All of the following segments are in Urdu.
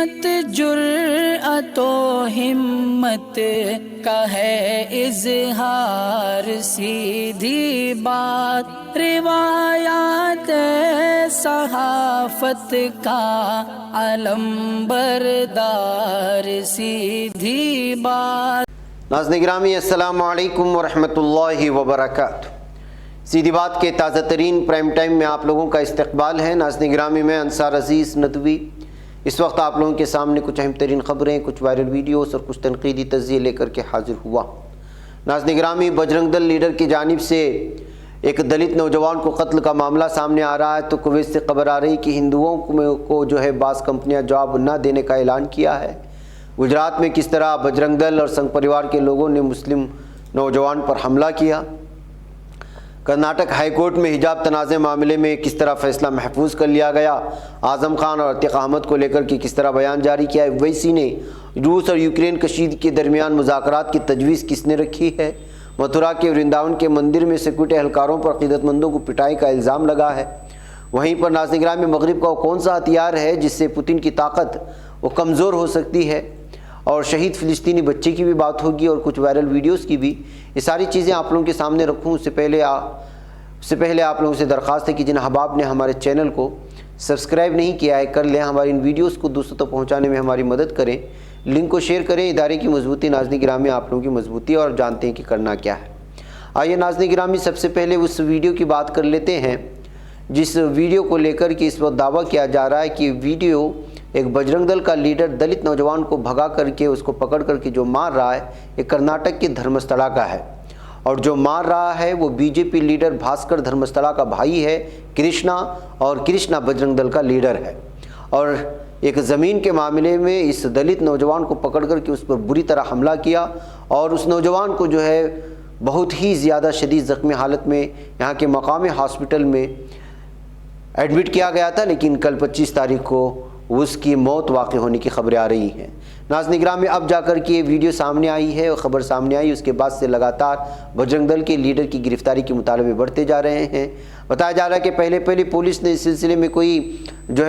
عصمت جرأت و ہمت کا ہے اظہار، سیدھی بات روایات صحافت کا علم بردار، سیدھی بات۔ ناظرین گرامی السلام علیکم ورحمۃ اللہ وبرکاتہ۔ سیدھی بات کے تازہ ترین پرائم ٹائم میں آپ لوگوں کا استقبال ہے۔ ناظرین گرامی میں انصار عزیز ندوی اس وقت آپ لوگوں کے سامنے کچھ اہم ترین خبریں، کچھ وائرل ویڈیوز اور کچھ تنقیدی تجزیے لے کر کے حاضر ہوا۔ ناظرین گرامی، بجرنگ دل لیڈر کی جانب سے ایک دلت نوجوان کو قتل کا معاملہ سامنے آ رہا ہے، تو کویت سے خبر آ رہی کہ ہندوؤں کو بعض کمپنیاں جواب نہ دینے کا اعلان کیا ہے۔ گجرات میں کس طرح بجرنگ دل اور سنگھ پریوار کے لوگوں نے مسلم نوجوان پر حملہ کیا۔ کرناٹک ہائی کورٹ میں حجاب تنازع معاملے میں کس طرح فیصلہ محفوظ کر لیا گیا۔ اعظم خان اور عتیق احمد کو لے کر کے کس طرح بیان جاری کیا ہے۔ اویسی نے روس اور یوکرین کشیدگی کے درمیان مذاکرات کی تجویز کس نے رکھی ہے۔ متھرا کے ورنداون کے مندر میں سیکورٹی اہلکاروں پر عقیدت مندوں کو پٹائی کا الزام لگا ہے۔ وہیں پر ناظرین گرامی، مغرب کا وہ کون سا ہتھیار ہے جس سے پوتن کی طاقت وہ کمزور ہو سکتی ہے، اور شہید فلسطینی بچے کی بھی بات ہوگی اور کچھ وائرل ویڈیوز کی بھی۔ یہ ساری چیزیں آپ لوگوں کے سامنے رکھوں اس سے پہلے آپ لوگوں سے درخواست ہے کہ جن احباب نے ہمارے چینل کو سبسکرائب نہیں کیا ہے کر لیں، ہماری ان ویڈیوز کو دوسروں تک پہنچانے میں ہماری مدد کریں، لنک کو شیئر کریں۔ ادارے کی مضبوطی، ناظرین گرامی آپ لوگوں کی مضبوطی، اور جانتے ہیں کہ کرنا کیا ہے۔ آئیے ناظرین گرامی، سب سے پہلے اس ویڈیو کی بات کر لیتے ہیں جس ویڈیو کو لے کر کے اس وقت دعویٰ کیا جا رہا ہے کہ ویڈیو ایک بجرنگ دل کا لیڈر دلت نوجوان کو بھگا کر کے اس کو پکڑ کر کے جو مار رہا ہے، یہ کرناٹک کے دھرمستھلا کا ہے، اور جو مار رہا ہے وہ B J P leader Bhaskar Dharmasthala کا بھائی ہے کرشنا، اور کرشنا بجرنگ دل کا لیڈر ہے۔ اور ایک زمین کے معاملے میں اس دلت نوجوان کو پکڑ کر کے اس پر بری طرح حملہ کیا، اور اس نوجوان کو بہت ہی زیادہ شدید زخمی حالت میں یہاں کے مقامی ہاسپٹل میں ایڈمٹ کیا گیا تھا، لیکن کل 25 تاریخ کو اس کی موت واقع ہونے کی خبریں آ رہی ہیں۔ ناظرین گرامی، اب جا کر کے یہ ویڈیو سامنے آئی ہے اور خبر سامنے آئی، اس کے بعد سے لگاتار بجرنگ دل کے لیڈر کی گرفتاری کے مطالبے بڑھتے جا رہے ہیں۔ بتایا جا رہا ہے کہ پہلے پولیس نے اس سلسلے میں کوئی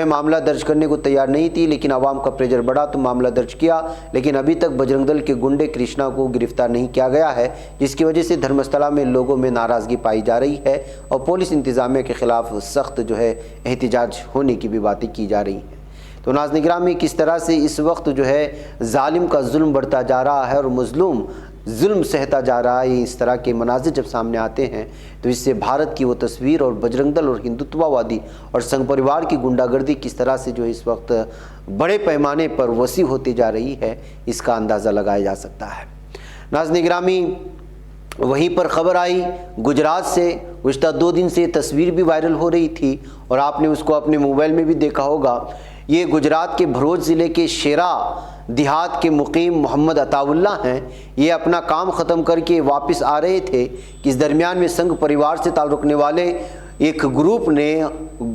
معاملہ درج کرنے کو تیار نہیں تھی، لیکن عوام کا پریشر بڑھا تو معاملہ درج کیا، لیکن ابھی تک بجرنگ دل کے گنڈے کرشنا کو گرفتار نہیں کیا گیا ہے، جس کی وجہ سے دھرمستھلا میں لوگوں میں ناراضگی پائی جا رہی ہے، اور پولیس انتظامیہ کے خلاف سخت احتجاج ہونے کی بھی باتیں کی جا رہی ہیں۔ تو ناظرین گرامی، کس طرح سے اس وقت ظالم کا ظلم بڑھتا جا رہا ہے اور مظلوم ظلم سہتا جا رہا ہے، اس طرح کے مناظر جب سامنے آتے ہیں تو اس سے بھارت کی وہ تصویر اور بجرنگ دل اور ہندوتوا وادی اور سنگھ پریوار کی گنڈا گردی کس طرح سے اس وقت بڑے پیمانے پر وسیع ہوتی جا رہی ہے، اس کا اندازہ لگایا جا سکتا ہے۔ ناظرین گرامی، وہیں پر خبر آئی گجرات سے، گزشتہ 2 دن سے تصویر بھی وائرل ہو رہی تھی اور آپ نے اس کو اپنے موبائل میں بھی دیکھا ہوگا۔ یہ گجرات کے بھروچ ضلع کے شیرا دیہات کے مقیم محمد عطا اللہ ہیں۔ یہ اپنا کام ختم کر کے واپس آ رہے تھے کہ اس درمیان میں سنگھ پریوار سے تعلق رکھنے والے ایک گروپ نے،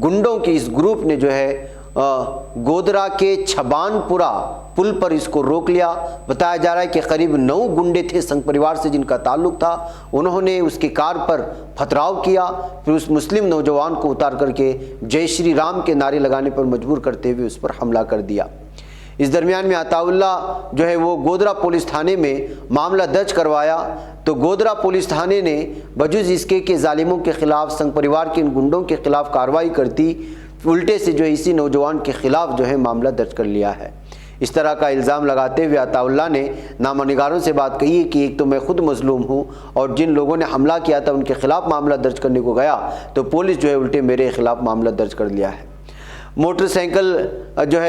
گنڈوں کے اس گروپ نے گودرا کے چھبان پورا پل پر اس کو روک لیا۔ بتایا جا رہا ہے کہ قریب 9 گنڈے تھے سنگھ پریوار سے جن کا تعلق تھا، انہوں نے اس کی کار پر پتھراؤ کیا، پھر اس مسلم نوجوان کو اتار کر کے جے شری رام کے نعرے لگانے پر مجبور کرتے ہوئے اس پر حملہ کر دیا۔ اس درمیان میں عطا اللہ وہ گودرا پولیس تھانے میں معاملہ درج کروایا، تو گودرا پولیس تھانے نے بجز اس کے ظالموں کے خلاف، سنگھ پریوار کے ان گنڈوں کے خلاف کارروائی کرتی، الٹے سے اسی نوجوان کے خلاف معاملہ درج کر لیا ہے۔ اس طرح کا الزام لگاتے ہوئے عطا اللہ نے نامہ نگاروں سے بات کہی ہے کہ ایک تو میں خود مظلوم ہوں، اور جن لوگوں نے حملہ کیا تھا ان کے خلاف معاملہ درج کرنے کو گیا تو پولیس الٹے میرے خلاف معاملہ درج کر لیا ہے۔ موٹر سائیکل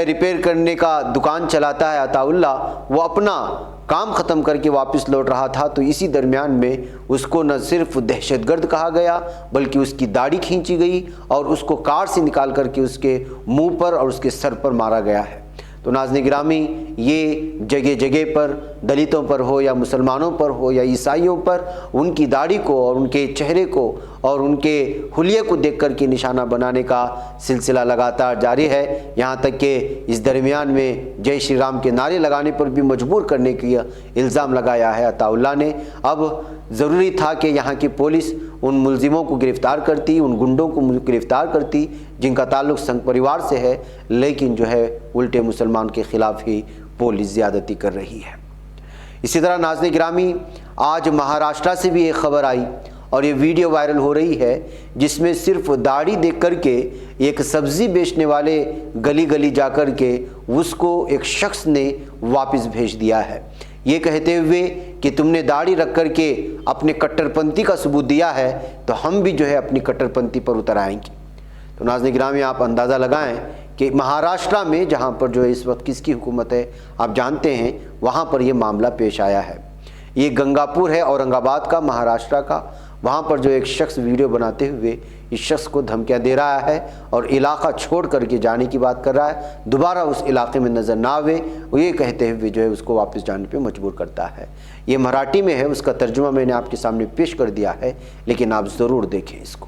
ریپیئر کرنے کا دکان چلاتا ہے عطا اللہ، وہ اپنا کام ختم کر کے واپس لوٹ رہا تھا، تو اسی درمیان میں اس کو نہ صرف دہشت گرد کہا گیا بلکہ اس کی داڑھی کھینچی گئی اور اس کو کار سے نکال کر کے اس کے منہ پر اور اس کے سر پر مارا گیا ہے۔ تو ناظرین گرامی، یہ جگہ جگہ پر دلتوں پر ہو یا مسلمانوں پر ہو یا عیسائیوں پر، ان کی داڑھی کو اور ان کے چہرے کو اور ان کے حلیے کو دیکھ کر کے نشانہ بنانے کا سلسلہ لگاتار جاری ہے، یہاں تک کہ اس درمیان میں جے شری رام کے نعرے لگانے پر بھی مجبور کرنے کی الزام لگایا ہے عطا اللہ نے۔ اب ضروری تھا کہ یہاں کی پولیس ان ملزموں کو گرفتار کرتی، ان گنڈوں کو گرفتار کرتی جن کا تعلق سنگ پریوار سے ہے، لیکن جو ہے الٹے مسلمان کے خلاف ہی پولیس زیادتی کر رہی ہے۔ اسی طرح ناظرین گرامی، آج مہاراشٹرا سے بھی ایک خبر آئی اور یہ ویڈیو وائرل ہو رہی ہے، جس میں صرف داڑھی دیکھ کر کے ایک سبزی بیچنے والے گلی گلی جا کر کے اس کو ایک شخص نے واپس بھیج دیا ہے، یہ کہتے ہوئے کہ تم نے داڑھی رکھ کر کے اپنے کٹر پنتھی کا ثبوت دیا ہے تو ہم بھی جو ہے اپنی کٹر پنتھی پر اتر آئیں گے۔ تو ناظرین گرامی، آپ اندازہ لگائیں کہ مہاراشٹرا میں جہاں پر جو اس وقت کس کی حکومت ہے آپ جانتے ہیں، وہاں پر یہ معاملہ پیش آیا ہے۔ یہ گنگاپور ہے، اورنگ آباد کا، مہاراشٹرا کا۔ وہاں پر جو ایک شخص ویڈیو بناتے ہوئے اس شخص کو دھمکیاں دے رہا ہے اور علاقہ چھوڑ کر کے جانے کی بات کر رہا ہے، دوبارہ اس علاقے میں نظر نہ آوے، وہ یہ کہتے ہوئے جو ہے اس کو واپس جانے پہ مجبور کرتا ہے۔ یہ مراٹھی میں ہے، اس کا ترجمہ میں نے آپ کے سامنے پیش کر دیا ہے، لیکن آپ ضرور دیکھیں اس کو۔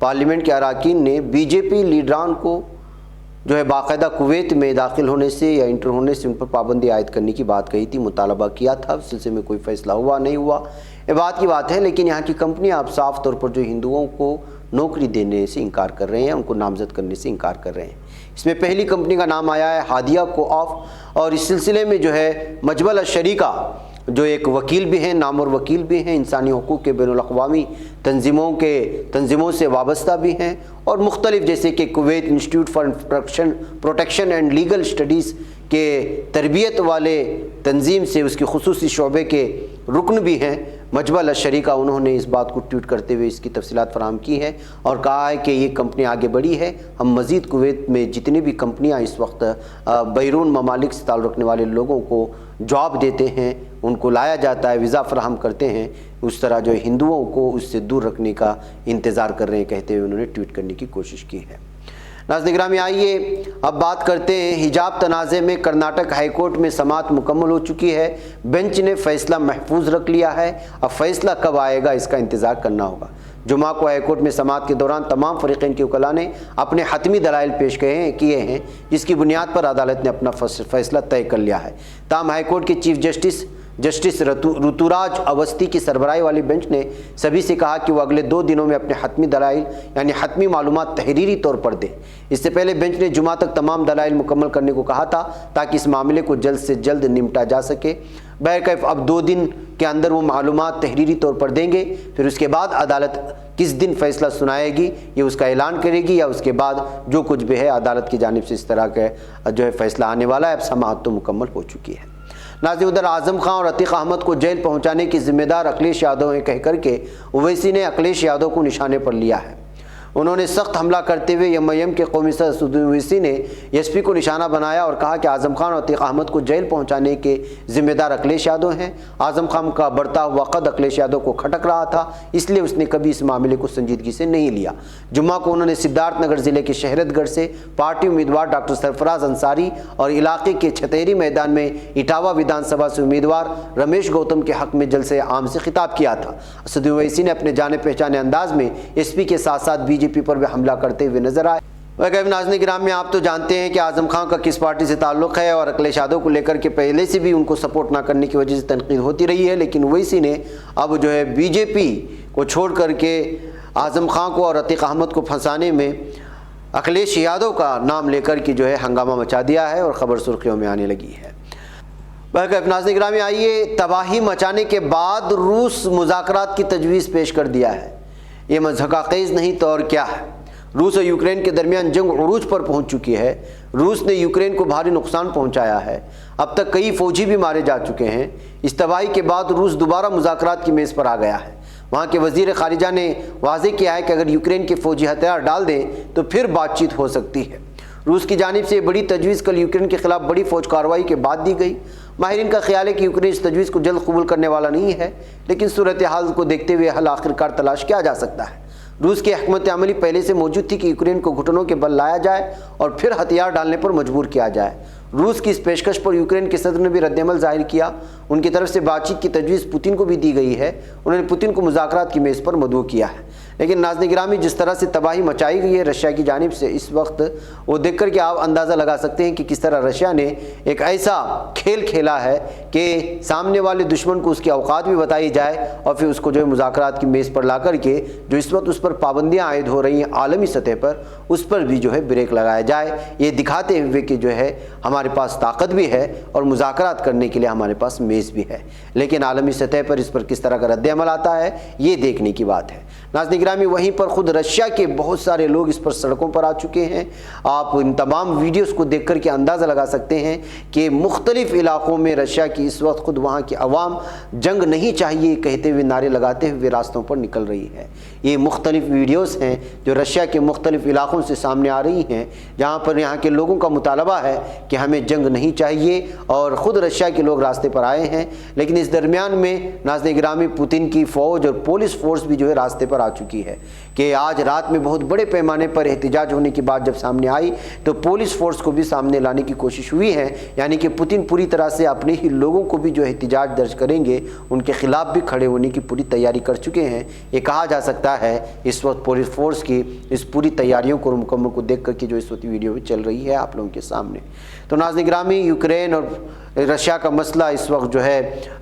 پارلیمنٹ کے اراکین نے بی جے پی لیڈران کو جو ہے باقاعدہ کویت میں داخل ہونے سے یا انٹر ہونے سے ان پر پابندی عائد کرنے کی بات کہی تھی، مطالبہ کیا تھا، اس سلسلے میں کوئی فیصلہ ہوا نہیں ہوا، یہ بات کی بات ہے۔ لیکن یہاں کی کمپنیاں اب صاف طور پر جو ہندوؤں کو نوکری دینے سے انکار کر رہے ہیں، ان کو نامزد کرنے سے انکار کر رہے ہیں۔ اس میں پہلی کمپنی کا نام آیا ہے ہادیہ کو آف، اور اس سلسلے میں جو ہے مجمع الشریکہ جو ایک وکیل بھی ہیں، نامور وکیل بھی ہیں، انسانی حقوق کے بین الاقوامی تنظیموں سے وابستہ بھی ہیں، اور مختلف جیسے کہ Kuwait institute for protection and legal studies کے تربیت والے تنظیم سے اس کی خصوصی شعبے کے رکن بھی ہیں مجمع الشریکہ۔ انہوں نے اس بات کو ٹویٹ کرتے ہوئے اس کی تفصیلات فراہم کی ہیں اور کہا ہے کہ یہ کمپنی آگے بڑھی ہے، ہم مزید کویت میں جتنی بھی کمپنیاں اس وقت بیرون ممالک سے تعلق رکھنے والے لوگوں کو جاب دیتے ہیں، ان کو لایا جاتا ہے، ویزا فراہم کرتے ہیں، اس طرح جو ہندوؤں کو اس سے دور رکھنے کا انتظار کر رہے ہیں کہتے ہوئے انہوں نے ٹویٹ کرنے کی کوشش کی ہے۔ ناظرین گرامی، آئیے اب بات کرتے ہیں حجاب تنازع میں کرناٹک ہائی کورٹ میں سماعت مکمل ہو چکی ہے، بینچ نے فیصلہ محفوظ رکھ لیا ہے، اب فیصلہ کب آئے گا اس کا انتظار کرنا ہوگا۔ جمعہ کو ہائی کورٹ میں سماعت کے دوران تمام فریقین کے وکلاء نے اپنے حتمی دلائل پیش کیے ہیں جس کی بنیاد پر عدالت نے اپنا فیصلہ طے کر لیا ہے۔ تاہم ہائی کورٹ کے چیف جسٹس رتوراج اوستھی کی سربراہی والی بینچ نے سبھی سے کہا کہ وہ اگلے 2 دنوں میں اپنے حتمی دلائل یعنی حتمی معلومات تحریری طور پر دیں۔ اس سے پہلے بینچ نے جمعہ تک تمام دلائل مکمل کرنے کو کہا تھا تاکہ اس معاملے کو جلد سے جلد نمٹا جا سکے۔ بہرکیف اب 2 دن کے اندر وہ معلومات تحریری طور پر دیں گے، پھر اس کے بعد عدالت کس دن فیصلہ سنائے گی یہ اس کا اعلان کرے گی، یا اس کے بعد جو کچھ بھی ہے عدالت کی جانب سے اس طرح کا جو ہے فیصلہ آنے والا ہے۔ اب سماعت تو مکمل ہو چکی ہے۔ ناظرین، ادھر اعظم خان اور عتیق احمد کو جیل پہنچانے کی ذمہ دار اکھلیش یادو ہیں کہہ کر کے اویسی نے اکھلیش یادو کو نشانے پر لیا ہے۔ انہوں نے سخت حملہ کرتے ہوئے ایم کے قومی صدر اسد اویسی نے ایس پی کو نشانہ بنایا اور کہا کہ اعظم خان اور عتیق احمد کو جیل پہنچانے کے ذمہ دار اکھلیش یادو ہیں۔ اعظم خان کا بڑھتا ہوا قد اکھلیش یادو کو کھٹک رہا تھا، اس لیے اس نے کبھی اس معاملے کو سنجیدگی سے نہیں لیا۔ جمعہ کو انہوں نے سدھارتھ نگر ضلع کے شہرت گڑھ سے پارٹی امیدوار ڈاکٹر سرفراز انصاری اور علاقے کے چھتیری میدان میں اٹاوہ ودھان سبھا سے امیدوار رمیش گوتم کے حق میں جلسے عام سے خطاب کیا تھا۔ اسد اویسی نے اپنے جانے پہچانے انداز میں ایس پی کے ساتھ ساتھ بی جے پی پر بھی حملہ کرتے ہوئے نظر آئے۔ ناظرین گرامی، میں آپ تو جانتے ہیں کہ اعظم خان کا کس پارٹی سے تعلق ہے اور اکھلیش یادو کو لے کر کے پہلے سے بھی ان کو سپورٹ نہ کرنے کی وجہ سے تنقید ہوتی رہی ہے، لیکن اویسی نے اب جو ہے بی جے پی کو چھوڑ کر کے اعظم خان کو اور عتیق احمد کو پھنسانے میں اکھلیش یادو کا نام لے کر کے جو ہے ہنگامہ مچا دیا ہے اور خبر سرخیوں میں آنے لگی ہے۔ ناظرین گرامی، آئیے تباہی مچانے کے بعد روس مذاکرات کی تجویز پیش کر دیا ہے۔ یہ مضحکہ خیز نہیں تو اور کیا ہے۔ روس اور یوکرین کے درمیان جنگ عروج پر پہنچ چکی ہے۔ روس نے یوکرین کو بھاری نقصان پہنچایا ہے، اب تک کئی فوجی بھی مارے جا چکے ہیں۔ اس تباہی کے بعد روس دوبارہ مذاکرات کی میز پر آ گیا ہے۔ وہاں کے وزیر خارجہ نے واضح کیا ہے کہ اگر یوکرین کے فوجی ہتھیار ڈال دیں تو پھر بات چیت ہو سکتی ہے۔ روس کی جانب سے یہ بڑی تجویز کل یوکرین کے خلاف بڑی فوج کارروائی کے بعد دی گئی۔ ماہرین کا خیال ہے کہ یوکرین اس تجویز کو جلد قبول کرنے والا نہیں ہے، لیکن صورتحال کو دیکھتے ہوئے حل آخرکار تلاش کیا جا سکتا ہے۔ روس کی حکمت عملی پہلے سے موجود تھی کہ یوکرین کو گھٹنوں کے بل لایا جائے اور پھر ہتھیار ڈالنے پر مجبور کیا جائے۔ روس کی اس پیشکش پر یوکرین کے صدر نے بھی رد عمل ظاہر کیا۔ ان کی طرف سے بات چیت کی تجویز پوتن کو بھی دی گئی ہے۔ انہوں نے پوتن کو مذاکرات کی میز پر مدعو کیا ہے۔ لیکن ناظرین گرامی، جس طرح سے تباہی مچائی گئی ہے رشیا کی جانب سے اس وقت، وہ دیکھ کر کے آپ اندازہ لگا سکتے ہیں کہ کس طرح رشیا نے ایک ایسا کھیل کھیلا ہے کہ سامنے والے دشمن کو اس کی اوقات بھی بتائی جائے اور پھر اس کو جو ہے مذاکرات کی میز پر لا کر کے جو اس وقت اس پر پابندیاں عائد ہو رہی ہیں عالمی سطح پر، اس پر بھی جو ہے بریک لگایا جائے، یہ دکھاتے ہوئے کہ جو ہے ہمارے پاس طاقت بھی ہے اور مذاکرات کرنے کے لیے ہمارے پاس میز بھی ہے۔ لیکن عالمی سطح پر اس پر کس طرح کا رد عمل آتا ہے یہ دیکھنے کی بات ہے۔ ناظرین گرامی، وہیں پر خود رشیا کے بہت سارے لوگ اس پر سڑکوں پر آ چکے ہیں۔ آپ ان تمام ویڈیوز کو دیکھ کر کے اندازہ لگا سکتے ہیں کہ مختلف علاقوں میں رشیا کی اس وقت خود وہاں کی عوام جنگ نہیں چاہیے کہتے ہوئے نعرے لگاتے ہوئے راستوں پر نکل رہی ہے۔ یہ مختلف ویڈیوز ہیں جو رشیا کے مختلف علاقوں سے سامنے آ رہی ہیں، جہاں پر یہاں کے لوگوں کا مطالبہ ہے کہ ہمیں جنگ نہیں چاہیے، اور خود رشیا کے لوگ راستے پر آئے ہیں۔ لیکن اس درمیان میں ناظرین گرامی، پوتن کی فوج اور پولیس فورس بھی جو ہے راستے پر آ چکی ہے کہ آج رات میں بہت بڑے پیمانے پر احتجاج ہونے کی بات جب سامنے آئی تو پولیس فورس کو بھی سامنے لانے کی کوشش ہوئی ہے، یعنی کہ پوتن پوری طرح سے اپنے ہی لوگوں کو بھی جو احتجاج درج کریں گے ان کے خلاف بھی کھڑے ہونے کی پوری تیاری کر چکے ہیں۔ یہ کہا جا سکتا جاتا ہے اس وقت پولیس فورس کی اس پوری تیاریوں کو اور مکمل کو دیکھ کر کہ جو اس وقت ویڈیو بھی چل رہی ہے آپ لوگوں کے سامنے۔ تو ناظرین گرامی، یوکرین اور رشیا کا مسئلہ اس وقت جو ہے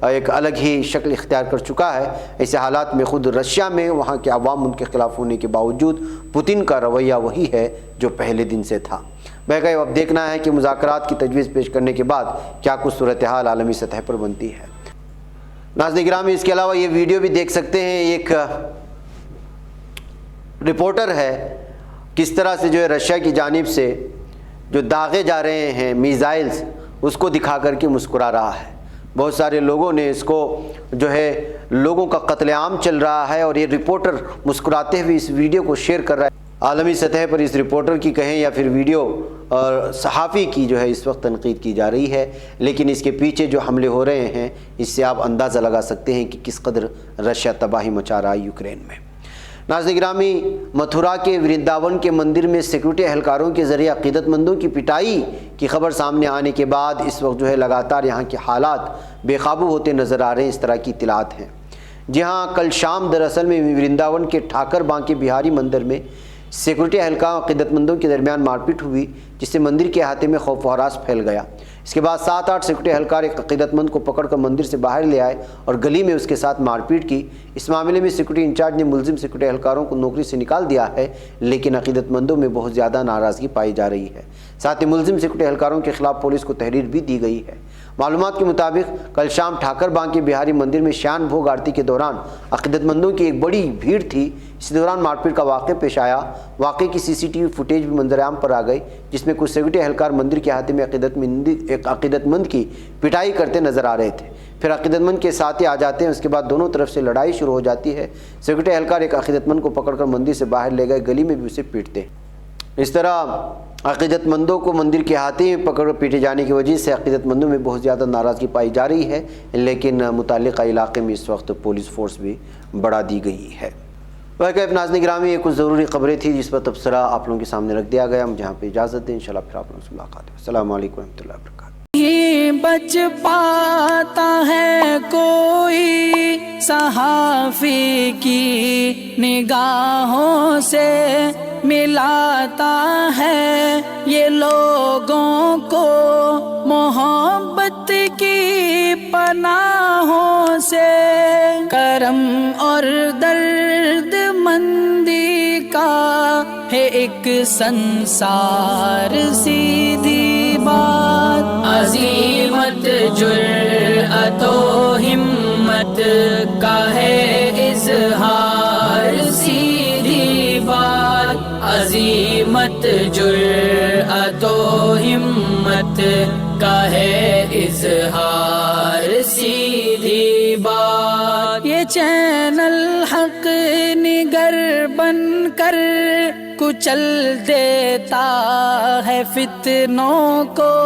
ایک الگ ہی شکل اختیار کر چکا ہے۔ ایسے حالات میں خود رشیا میں وہاں کے عوام ان کے خلاف ہونے کے باوجود پوتن کا رویہ وہی ہے جو پہلے دن سے تھا۔ بہرکیف اب دیکھنا ہے کہ مذاکرات کی تجویز پیش کرنے کے بعد کیا کچھ صورتحال عالمی سطح پر بنتی ہے۔ ناظرین گرامی، اس کے علاوہ یہ ویڈیو بھی دیکھ سکتے ہیں، ایک رپورٹر ہے کس طرح سے جو ہے رشیا کی جانب سے جو داغے جا رہے ہیں میزائلز اس کو دکھا کر کے مسکرا رہا ہے۔ بہت سارے لوگوں نے اس کو جو ہے لوگوں کا قتل عام چل رہا ہے اور یہ رپورٹر مسکراتے ہوئے اس ویڈیو کو شیئر کر رہا ہے۔ عالمی سطح پر اس رپورٹر کی کہیں یا پھر ویڈیو اور صحافی کی جو ہے اس وقت تنقید کی جا رہی ہے، لیکن اس کے پیچھے جو حملے ہو رہے ہیں اس سے آپ اندازہ لگا سکتے ہیں کہ کس قدر رشیا تباہی مچا رہا ہے یوکرین میں۔ ناظرین گرامی، متھرا کے ورنداون کے مندر میں سیکورٹی اہلکاروں کے ذریعے عقیدت مندوں کی پٹائی کی خبر سامنے آنے کے بعد اس وقت جو ہے لگاتار یہاں کے حالات بے قابو ہوتے نظر آ رہے ہیں۔ اس طرح کی اطلاعات ہیں۔ جی ہاں، کل شام دراصل میں ورنداون کے ٹھاکر بانکے بہاری مندر میں سیکورٹی اہلکار عقیدت مندوں کے درمیان مار پیٹ ہوئی، جس سے مندر کے احاطے میں خوف و ہراس پھیل گیا۔ اس کے بعد 7-8 سیکورٹی اہلکار ایک عقیدت مند کو پکڑ کر مندر سے باہر لے آئے اور گلی میں اس کے ساتھ مار پیٹ کی۔ اس معاملے میں سیکورٹی انچارج نے ملزم سیکورٹی اہلکاروں کو نوکری سے نکال دیا ہے، لیکن عقیدت مندوں میں بہت زیادہ ناراضگی پائی جا رہی ہے۔ ساتھ ہی ملزم سیکورٹی اہلکاروں کے خلاف پولیس کو تحریر بھی دی گئی ہے۔ معلومات کے مطابق کل شام ٹھاکر بانکے بہاری مندر میں شیان بھوگ آرتی کے دوران عقیدت مندوں کی ایک بڑی بھیڑ تھی۔ اسی دوران مار پیٹ کا واقعہ پیش آیا۔ واقعے کی CCTV فوٹیج بھی منظر عام پر آ گئی، جس میں کچھ سیکورٹی اہلکار مندر کے احاطے میں ایک عقیدت مند کی پٹائی کرتے نظر آ رہے تھے۔ پھر عقیدت مند کے ساتھی آ جاتے ہیں، اس کے بعد دونوں طرف سے لڑائی شروع ہو جاتی ہے۔ سیکورٹی اہلکار ایک عقیدت مند کو پکڑ کر مندر سے باہر لے گئے، گلی میں بھی اسے پیٹتے ہیں۔ اس طرح عقیدت مندوں کو مندر کے احاطے میں پکڑ کر پیٹے جانے کی وجہ سے عقیدت مندوں میں بہت زیادہ ناراضگی پائی جا رہی ہے، لیکن متعلقہ علاقے میں اس وقت پولیس فورس بھی بڑھا دی گئی ہے۔ بہرکیف ناظرین گرامی، یہ کچھ ضروری خبریں تھیں جس پر تبصرہ آپ لوگوں کے سامنے رکھ دیا گیا۔ مجھے یہاں پہ اجازت دیں، انشاءاللہ پھر آپ لوگوں سے ملاقات ہے۔ السلام علیکم ورحمۃ اللہ وبرکاتہ۔ بچ پاتا ہے کوئی صحافی کی نگاہوں سے، ملاتا ہے یہ لوگوں کو محبت کی پناہوں سے۔ کرم اور درد مندی کا ہے ایک سنسار، سیدھی بات عظیمت جرأت و ہمت کا ہے اظہار، سیدھی بات عظیمت جرأت و ہمت کا ہے اظہار، سیدھی بات۔ یہ چینل حق نگر بن کر کچل دیتا ہے فتنوں کو۔